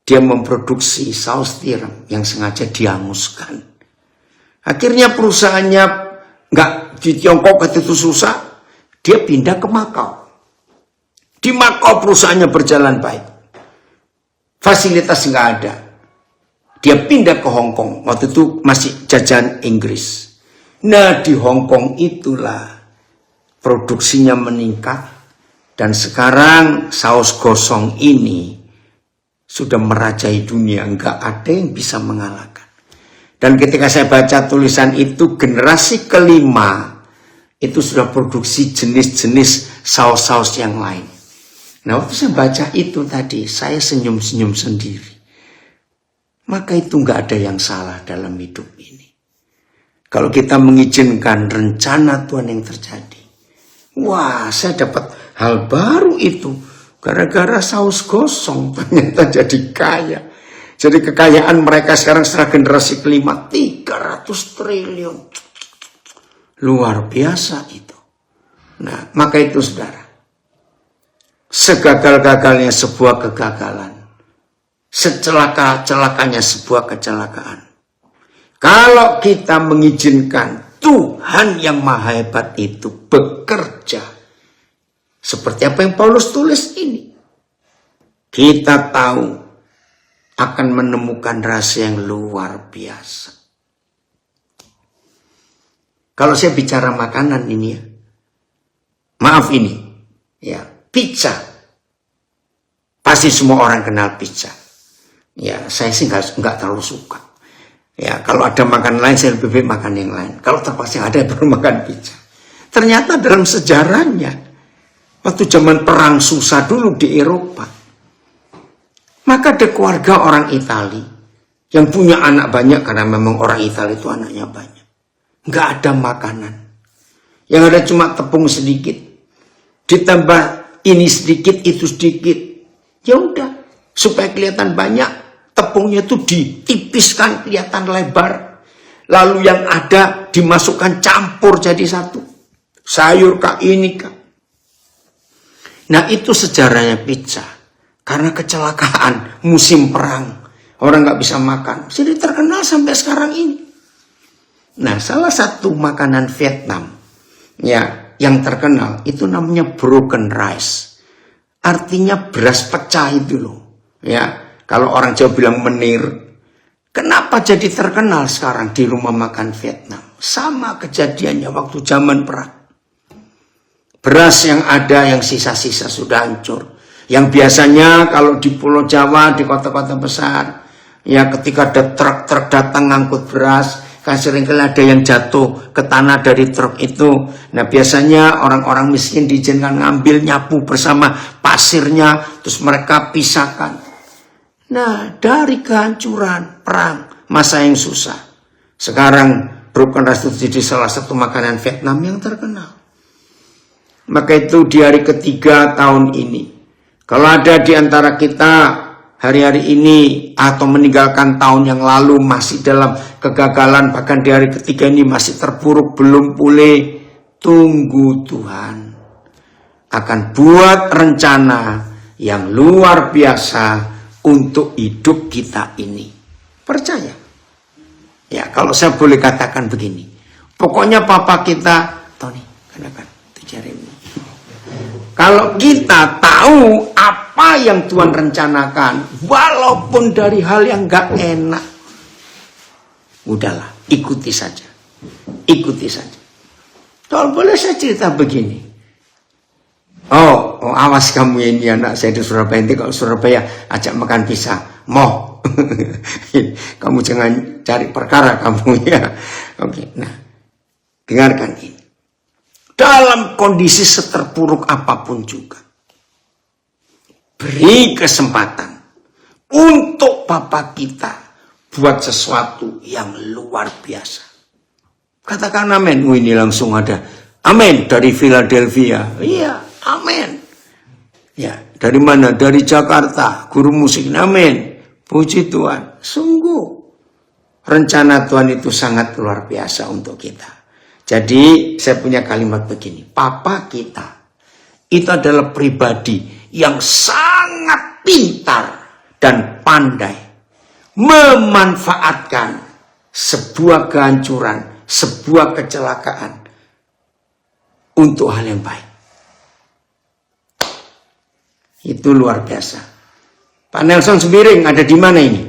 dia memproduksi saus tiram yang sengaja dihanguskan. Akhirnya perusahaannya nggak di Tiongkok itu susah, dia pindah ke Makau. Di Makau perusahaannya berjalan baik, fasilitas nggak ada. Dia pindah ke Hong Kong, waktu itu masih jajahan Inggris. Nah, di Hong Kong itulah produksinya meningkat, dan sekarang saus gosong ini sudah merajai dunia, nggak ada yang bisa mengalahkan. Dan ketika saya baca tulisan itu, generasi kelima itu sudah produksi jenis-jenis saus-saus yang lain. Nah, waktu saya baca itu tadi, saya senyum-senyum sendiri. Maka itu nggak ada yang salah dalam hidup ini. Kalau kita mengizinkan rencana Tuhan yang terjadi. Wah, saya dapat hal baru itu. Gara-gara saus gosong ternyata jadi kaya. Jadi kekayaan mereka sekarang setelah generasi kelima 300 triliun. Luar biasa itu. Nah, maka itu saudara. Segagal-gagalnya sebuah kegagalan. Secelaka-celakanya sebuah kecelakaan. Kalau kita mengizinkan Tuhan yang maha hebat itu bekerja. Seperti apa yang Paulus tulis ini. Kita tahu akan menemukan rahasia yang luar biasa. Kalau saya bicara makanan ini ya. Maaf ini. Ya, pizza. Pasti semua orang kenal pizza. Ya, saya sih nggak terlalu suka. Ya, kalau ada makan lain saya lebih baik makan yang lain. Kalau terpaksa ada baru makan pizza. Ternyata dalam sejarahnya, waktu zaman perang susah dulu di Eropa, maka ada keluarga orang Itali yang punya anak banyak, karena memang orang Itali itu anaknya banyak. Nggak ada makanan. Yang ada cuma tepung sedikit. Ditambah ini sedikit, itu sedikit. Ya udah, supaya kelihatan banyak, tepungnya itu ditipiskan kelihatan lebar. Lalu yang ada dimasukkan campur jadi satu. Sayur kah, ini kah. Nah, itu sejarahnya pizza. Karena kecelakaan musim perang. Orang nggak bisa makan. Jadi terkenal sampai sekarang ini. Nah, salah satu makanan Vietnam ya yang terkenal itu namanya broken rice. Artinya beras pecah itu loh. Ya, kalau orang Jawa bilang menir. Kenapa jadi terkenal sekarang di rumah makan Vietnam? Sama kejadiannya waktu zaman perang. Beras yang ada, yang sisa-sisa sudah hancur. Yang biasanya kalau di Pulau Jawa, di kota-kota besar, ya ketika ada truk-truk datang ngangkut beras, kan seringkali ada yang jatuh ke tanah dari truk itu. Nah, biasanya orang-orang miskin diizinkan ngambil, nyapu bersama pasirnya, terus mereka pisahkan. Nah, dari kehancuran perang, masa yang susah, sekarang broken rice itu jadi salah satu makanan Vietnam yang terkenal. Maka itu di hari ketiga tahun ini, kalau ada di antara kita hari-hari ini atau meninggalkan tahun yang lalu masih dalam kegagalan, bahkan di hari ketiga ini masih terpuruk, belum pulih, tunggu Tuhan akan buat rencana yang luar biasa untuk hidup kita ini. Percaya? Ya, kalau saya boleh katakan begini, pokoknya papa kita, Tony, kenapa? Itu jarimu. Kalau kita tahu apa apa yang Tuhan rencanakan, walaupun dari hal yang gak enak, udahlah, ikuti saja. Ikuti saja. Kalau boleh saya cerita begini. Oh, awas kamu ini anak saya di Surabaya. Nanti kalau Surabaya ajak makan pisang. Mau. Kamu jangan cari perkara kamu ya. Oke, nah. Dengarkan ini. Dalam kondisi seterpuruk apapun juga. Beri kesempatan untuk Bapa kita buat sesuatu yang luar biasa. Katakan amin. Oh, ini langsung ada amin dari Philadelphia. Iya, amin. Ya, dari mana? Dari Jakarta. Guru musik, amin. Puji Tuhan. Sungguh rencana Tuhan itu sangat luar biasa untuk kita. Jadi saya punya kalimat begini. Papa kita itu adalah pribadi yang sangat pintar dan pandai memanfaatkan sebuah kehancuran, sebuah kecelakaan untuk hal yang baik. Itu luar biasa. Pak Nelson Sembiring ada di mana ini?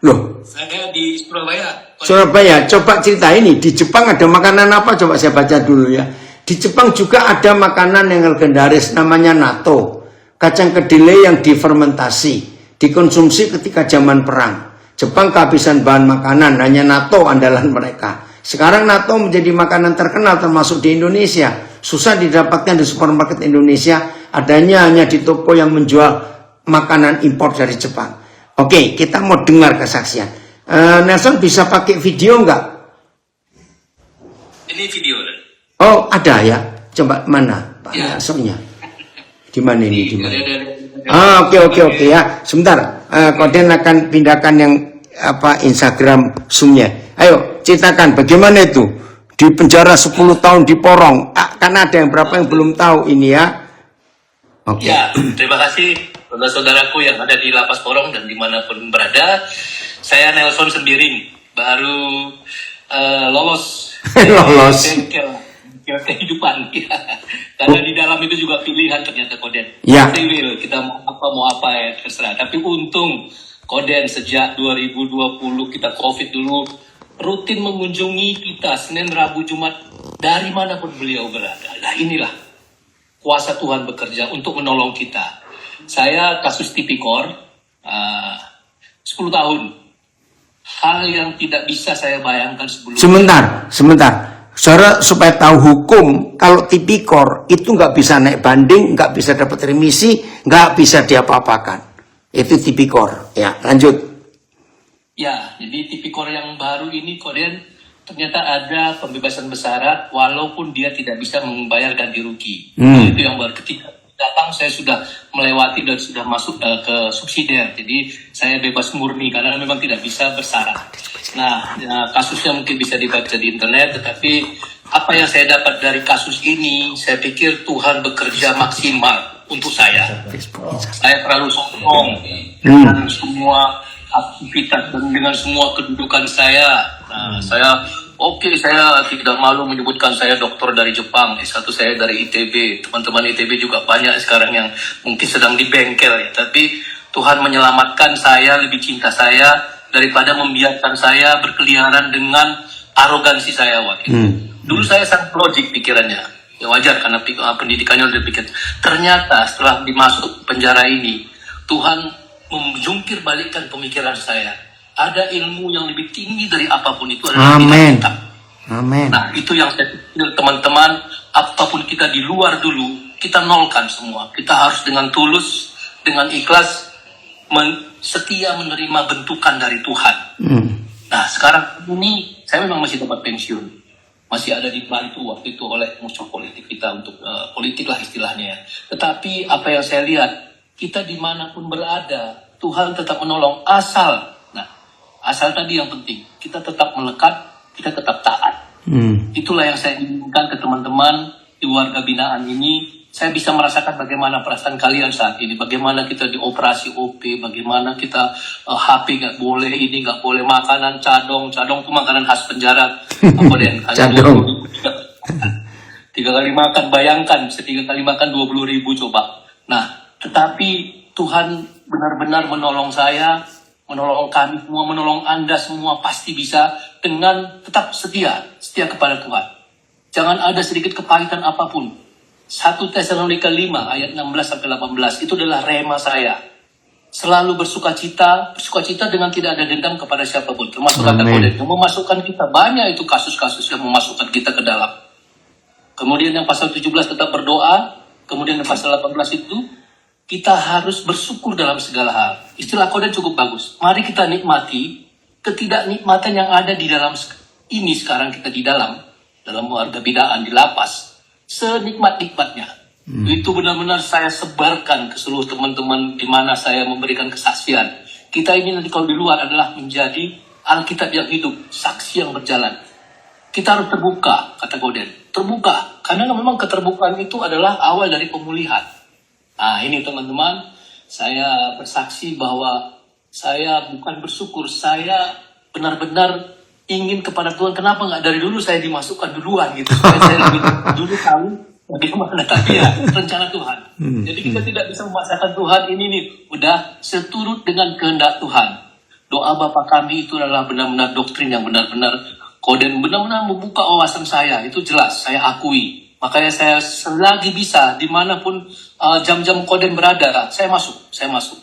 Loh, saya di Surabaya. Surabaya, coba cerita ini. Di Jepang ada makanan apa? Coba saya baca dulu ya. Di Jepang juga ada makanan yang legendaris namanya natto. Kacang kedelai yang difermentasi. Dikonsumsi ketika zaman perang. Jepang kehabisan bahan makanan, hanya natto andalan mereka. Sekarang natto menjadi makanan terkenal termasuk di Indonesia. Susah didapatkan di supermarket Indonesia. Adanya hanya di toko yang menjual makanan impor dari Jepang. Oke, kita mau dengar kesaksian. Nelson bisa pakai video enggak? Ini video. Oh, ada ya. Coba mana Pak Nelsonnya? Di mana ini? Di mana? Oke ya. Sebentar. Koden akan pindahkan yang Instagram Zoom-nya. Ayo, ceritakan bagaimana itu? Di penjara 10 tahun di Porong. Karena ada yang berapa yang belum tahu ini ya. Oke. Ya, terima kasih saudara-saudaraku yang ada di Lapas Porong dan dimanapun berada. Saya Nelson Sembiring, baru lolos kehidupan. Karena di dalam itu juga pilihan ternyata Koden. Ya. Kita mau apa ya terserah. Tapi untung Koden sejak 2020 kita COVID dulu rutin mengunjungi kita Senin, Rabu, Jumat dari manapun beliau berada. Nah inilah kuasa Tuhan bekerja untuk menolong kita. Saya kasus tipikor 10 tahun. Hal yang tidak bisa saya bayangkan sebelumnya. Sebentar. Saudara supaya tahu hukum, kalau tipikor itu nggak bisa naik banding, nggak bisa dapat remisi, nggak bisa diapa-apakan. Itu tipikor. Ya, lanjut. Ya, jadi tipikor yang baru ini Koden ternyata ada pembebasan bersyarat walaupun dia tidak bisa membayar ganti rugi. Itu yang baru. Ketika datang saya sudah melewati dan sudah masuk ke subsidiar. Jadi saya bebas murni karena memang tidak bisa bersyarat. Nah, kasusnya mungkin bisa dibaca di internet, tetapi apa yang saya dapat dari kasus ini, saya pikir Tuhan bekerja maksimal untuk saya. Saya terlalu sombong dengan semua aktivitas dan dengan semua kedudukan saya. Nah, saya tidak malu menyebutkan saya dokter dari Jepang, S1 saya dari ITB. Teman-teman ITB juga banyak sekarang yang mungkin sedang di bengkel ya. Tapi Tuhan menyelamatkan saya, lebih cinta saya daripada membiarkan saya berkeliaran dengan arogansi saya waktu itu. Dulu saya sangat logik pikirannya. Ya wajar karena pendidikannya udah pikir. Ternyata setelah dimasuk penjara ini, Tuhan menjungkir balikkan pemikiran saya. Ada ilmu yang lebih tinggi dari apapun itu adalah kita. Amin. Nah, itu yang saya pikir teman-teman, apapun kita di luar dulu, kita nolkan semua. Kita harus dengan tulus, dengan ikhlas, setia menerima bentukan dari Tuhan. Nah, sekarang ini saya memang masih dapat pensiun. Masih ada dibantu waktu itu oleh musuh politik kita untuk politik lah istilahnya. Tetapi apa yang saya lihat, kita dimanapun berada, Tuhan tetap menolong asal tadi yang penting, kita tetap melekat, kita tetap taat. Itulah yang saya inginkan ke teman-teman di warga binaan ini. Saya bisa merasakan bagaimana perasaan kalian saat ini, bagaimana kita dioperasi OP, bagaimana kita HP nggak boleh, ini nggak boleh, makanan cadong itu makanan khas penjara. Cadong. 3 kali makan, bayangkan bisa 3 kali makan 20.000 coba. Nah, tetapi Tuhan benar-benar menolong saya, menolong kami semua, menolong Anda semua, pasti bisa dengan tetap setia kepada Tuhan. Jangan ada sedikit kepahitan apapun. 1 Tesalonika 5 ayat 16-18 itu adalah rema saya. Selalu bersukacita dengan tidak ada dendam kepada siapapun, termasuk kata Koden yang memasukkan kita, banyak itu kasus-kasus yang memasukkan kita ke dalam. Kemudian yang pasal 17 tetap berdoa, kemudian yang pasal 18 itu kita harus bersyukur dalam segala hal. Istilah Koden cukup bagus. Mari kita nikmati ketidaknikmatan yang ada di dalam ini sekarang kita di dalam warga binaan di lapas. Senikmat-nikmatnya. Itu benar-benar saya sebarkan ke seluruh teman-teman di mana saya memberikan kesaksian. Kita ini nanti kalau di luar adalah menjadi Alkitab yang hidup, saksi yang berjalan. Kita harus terbuka, kata Koden. Terbuka, karena memang keterbukaan itu adalah awal dari pemulihan. Nah ini teman-teman, saya bersaksi bahwa saya bukan bersyukur, saya benar-benar ingin kepada Tuhan. Kenapa nggak dari dulu saya dimasukkan duluan gitu, supaya saya lebih dulu tahu bagaimana. Tapi ya rencana Tuhan. Jadi kita tidak bisa memaksakan Tuhan. Ini nih udah seturut dengan kehendak Tuhan. Doa Bapa kami itu adalah benar-benar doktrin yang benar-benar Koden benar-benar membuka wawasan saya. Itu jelas, saya akui. Makanya saya selagi bisa dimanapun jam-jam Koden berada, saya masuk.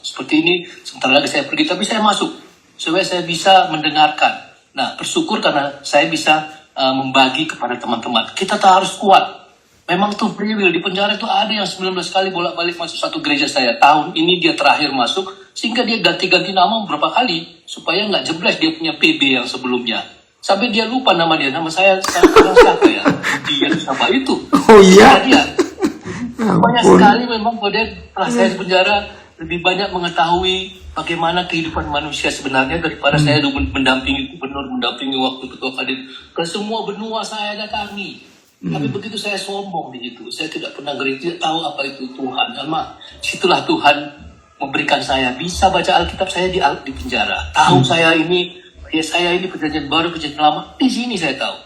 Seperti ini, sebentar lagi saya pergi, tapi saya masuk supaya saya bisa mendengarkan. Nah, bersyukur karena saya bisa membagi kepada teman-teman. Kita harus kuat. Memang tuh free will. Di penjara itu ada yang 19 kali bolak-balik masuk satu gereja saya. Tahun ini dia terakhir masuk, sehingga dia ganti-ganti nama beberapa kali, supaya nggak jebles dia punya PB yang sebelumnya. Sampai dia lupa nama dia. Nama saya sekarang siapa ya? Dia siapa itu? Oh iya? Dia. Banyak sekali memang pada saya di penjara lebih banyak mengetahui bagaimana kehidupan manusia sebenarnya daripada saya mendampingi gubernur, mendampingi waktu ketua kadin. Ke semua benua saya datangi. Tapi begitu saya sombong di situ, saya tidak pernah gereja, tidak tahu apa itu Tuhan. Sama situlah Tuhan memberikan saya bisa baca Alkitab. Saya di penjara. Tahu saya ini perjanjian baru, perjanjian lama. Di sini saya tahu.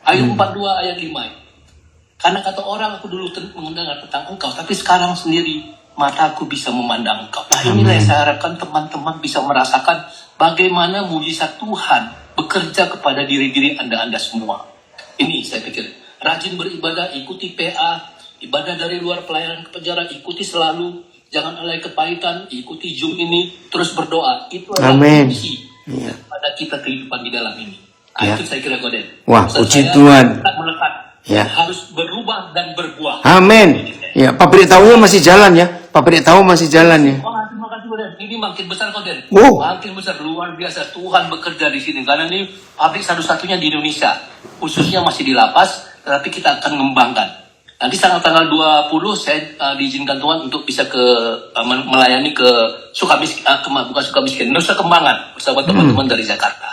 Ayat 42 ayat 5. Karena kata orang aku dulu mendengar tentang engkau, tapi sekarang sendiri mataku bisa memandang engkau. Nah inilah yang saya harapkan teman-teman bisa merasakan bagaimana mujizat Tuhan bekerja kepada diri-diri Anda semua. Ini saya pikir. Rajin beribadah, ikuti PA, ibadah dari luar pelayanan ke penjara, ikuti selalu. Jangan alay kepahitan, ikuti Zoom ini, terus berdoa. Itu adalah kunci pada kita kehidupan di dalam ini. Itu saya kira Koden. Wah, puji Tuhan. Ya. Harus berubah dan berbuah. Amin. Ya, pabrik tahu masih jalan ya. Pabrik tahu masih jalan ya. Oh, terima kasih Koden. Ini makin besar Koden. Oh. Makin besar, luar biasa. Tuhan bekerja di sini. Karena ini pabrik satu-satunya di Indonesia. Khususnya masih di lapas, tetapi kita akan mengembangkan. Nanti tanggal 20 saya diizinkan Tuhan untuk bisa melayani ke bukan Sukamiskin, Nusa Kembangan bersama teman-teman dari Jakarta.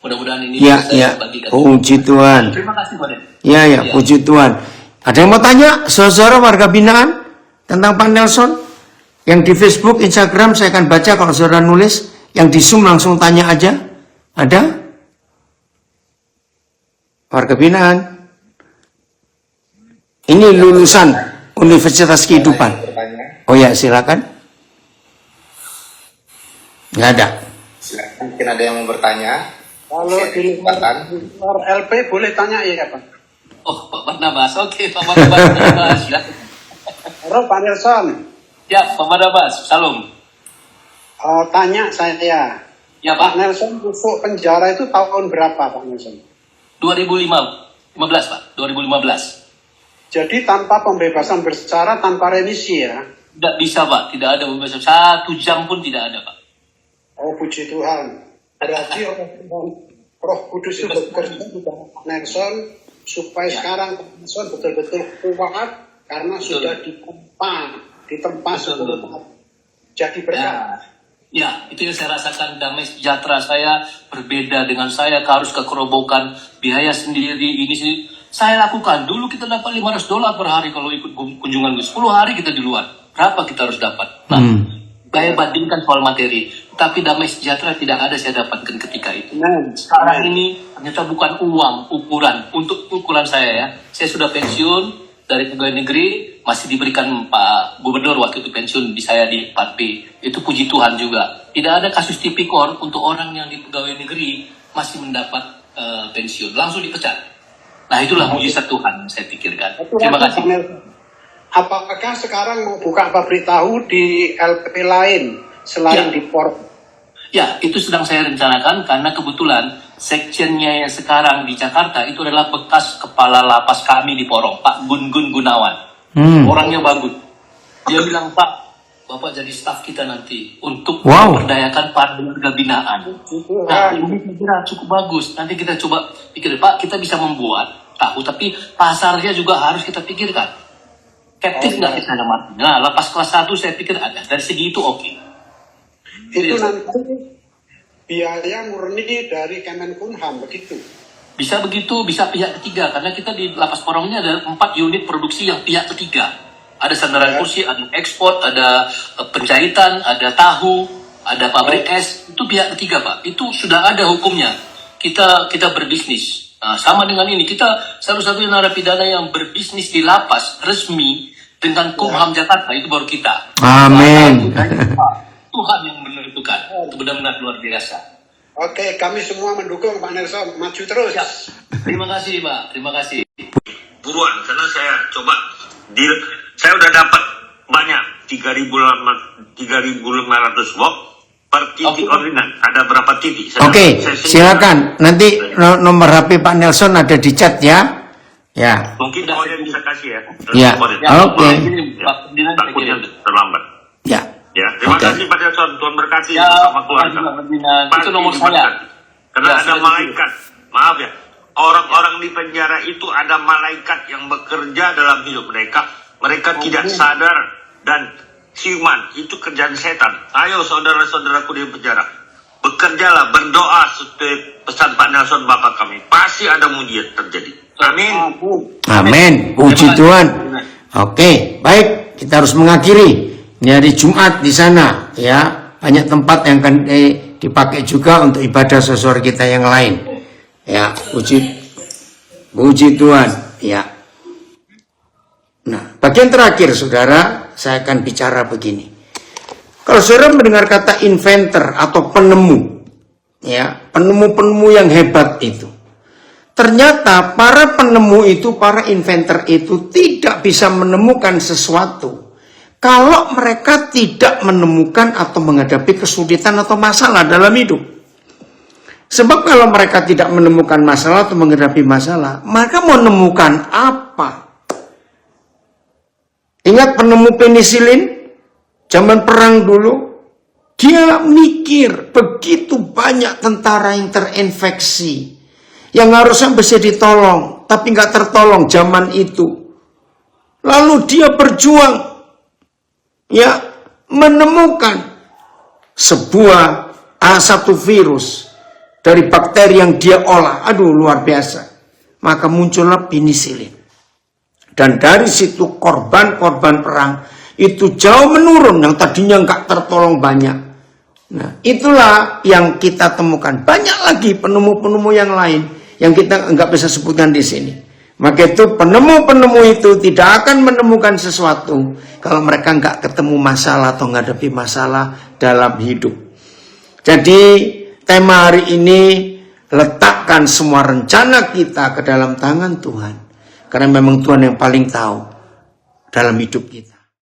Mudah-mudahan ini bisa saya bagikan. Puji Tuhan. Terima kasih Koden. Ya, puji Tuhan. Ada yang mau tanya, saudara warga binaan tentang Pak Nelson? Yang di Facebook, Instagram saya akan baca kalau saudara nulis. Yang di Zoom langsung tanya aja. Ada? Warga binaan. Ini lulusan Universitas Kehidupan. Oh ya, silakan. Nggak ada. Silakan, mungkin ada yang mau bertanya. Kalau di luar LP boleh tanya ya Pak? Oh Pak Barnabas, oke Pak Barnabas, silakan. Halo Pak Nelson. Ya Pak Barnabas, salam. Tanya saya. Ya Pak. Nelson masuk penjara itu tahun berapa Pak Nelson? 2015 Pak, 2015. Jadi tanpa pembebasan bersyarat, tanpa remisi ya? Tidak bisa Pak, tidak ada pembebasan. 1 jam pun tidak ada Pak. Oh puji Tuhan. Berarti Roh Kudus itu bekerja di dalam Pak Nelson supaya sekarang Pak Nelson betul-betul kuat karena sudah ditempa sebelum jadi berkat. Ya, itu yang saya rasakan. Damai sejahtera saya berbeda dengan saya harus ke kerobokan biaya sendiri ini sih. Saya lakukan. Dulu kita dapat $500 per hari kalau ikut kunjungan 10 hari kita di luar. Berapa kita harus dapat? Nah, saya bandingkan soal materi. Tapi damai sejahtera tidak ada saya dapatkan ketika itu. Sekarang ini ternyata bukan uang ukuran. Untuk ukuran saya ya. Saya sudah pensiun. dari pegawai negeri masih diberikan Pak Gubernur waktu itu pensiun di saya di 4P. Itu puji Tuhan juga. Tidak ada kasus tipikor untuk orang yang di pegawai negeri masih mendapat pensiun. Langsung dipecat. Nah itulah mujizat Tuhan saya pikirkan. Terima kasih. Apakah sekarang mau buka pabrik tahu di LP lain selain di Port? Ya, itu sedang saya rencanakan karena kebetulan sekjennya yang sekarang di Jakarta itu adalah bekas kepala lapas kami di Porong, Pak Gun-Gun Gunawan. Orangnya bagus. Dia bilang, Pak, Bapak jadi staf kita nanti untuk memberdayakan para warga binaan. Nah, ini saya kira cukup bagus. Nanti kita coba pikir, Pak, kita bisa membuat tahu, tapi pasarnya juga harus kita pikirkan. Captive nggak kita ada mati. Nah, lapas kelas 1 saya pikir ada. Dari segi itu oke. Itu nanti biaya murni dari Kemenkumham, begitu? Bisa begitu, bisa pihak ketiga. Karena kita di lapas Porongnya ada 4 unit produksi yang pihak ketiga. Ada sandaran kursi, ada ekspor, ada penjahitan, ada tahu, ada pabrik es. Itu pihak ketiga, Pak. Itu sudah ada hukumnya. Kita berbisnis. Nah, sama dengan ini. Kita satu-satunya narapidana yang berbisnis di lapas resmi dengan Kumham Jakarta. Itu baru kita. Amin. Tuhan yang menentukan. Itu benar-benar luar biasa. Oke, kami semua mendukung Pak Nelson. Maju terus. Ya. Terima kasih, Pak. Terima kasih. Buruan, karena saya coba saya udah dapat banyak 3.500 watt per titik ordinat. Ada berapa titik? Oke, silakan. Nanti nomor HP Pak Nelson ada di chat ya. Ya. Mungkin kalian bisa kasih ya. Ya. Oke. Takutnya terlambat. Ya. Ya, terima kasih Pak Nelson. Tuhan berkati Ya, sama keluarga. itu nomor saya. Karena Ya, ada malaikat. Maaf ya. Orang-orang di penjara itu ada malaikat yang bekerja dalam hidup mereka. Mereka tidak sadar dan siuman. Itu kerjaan setan. Ayo saudara-saudaraku di penjara. Bekerjalah, berdoa seperti pesan Pak Nelson Bapak kami. Pasti ada mujizat terjadi. Amin. Amin. Puji Tuhan. Oke, baik. Kita harus mengakhiri. Ini hari Jumat di sana, ya. Banyak tempat yang akan dipakai juga untuk ibadah saudara kita yang lain. Ya, puji Tuhan. Ya. Nah, bagian terakhir, saudara, saya akan bicara begini. Kalau saudara mendengar kata inventor atau penemu, ya, penemu-penemu yang hebat itu, ternyata para penemu itu, para inventor itu tidak bisa menemukan sesuatu kalau mereka tidak menemukan atau menghadapi kesulitan atau masalah dalam hidup. Sebab kalau mereka tidak menemukan masalah atau menghadapi masalah, mereka mau menemukan apa? Ingat penemu penisilin? Zaman perang dulu, dia mikir begitu banyak tentara yang terinfeksi, yang harusnya bisa ditolong, tapi nggak tertolong zaman itu. Lalu dia berjuang, ya, menemukan sebuah satu virus dari bakteri yang dia olah. Aduh, luar biasa. Maka muncullah penisilin. Dan dari situ korban-korban perang itu jauh menurun, yang tadinya nggak tertolong banyak. Nah, itulah yang kita temukan. Banyak lagi penemu-penemu yang lain yang kita nggak bisa sebutkan di sini. Maka itu penemu-penemu itu tidak akan menemukan sesuatu kalau mereka nggak ketemu masalah atau menghadapi masalah dalam hidup. Jadi tema hari ini, letakkan semua rencana kita ke dalam tangan Tuhan. Karena memang Tuhan yang paling tahu dalam hidup kita.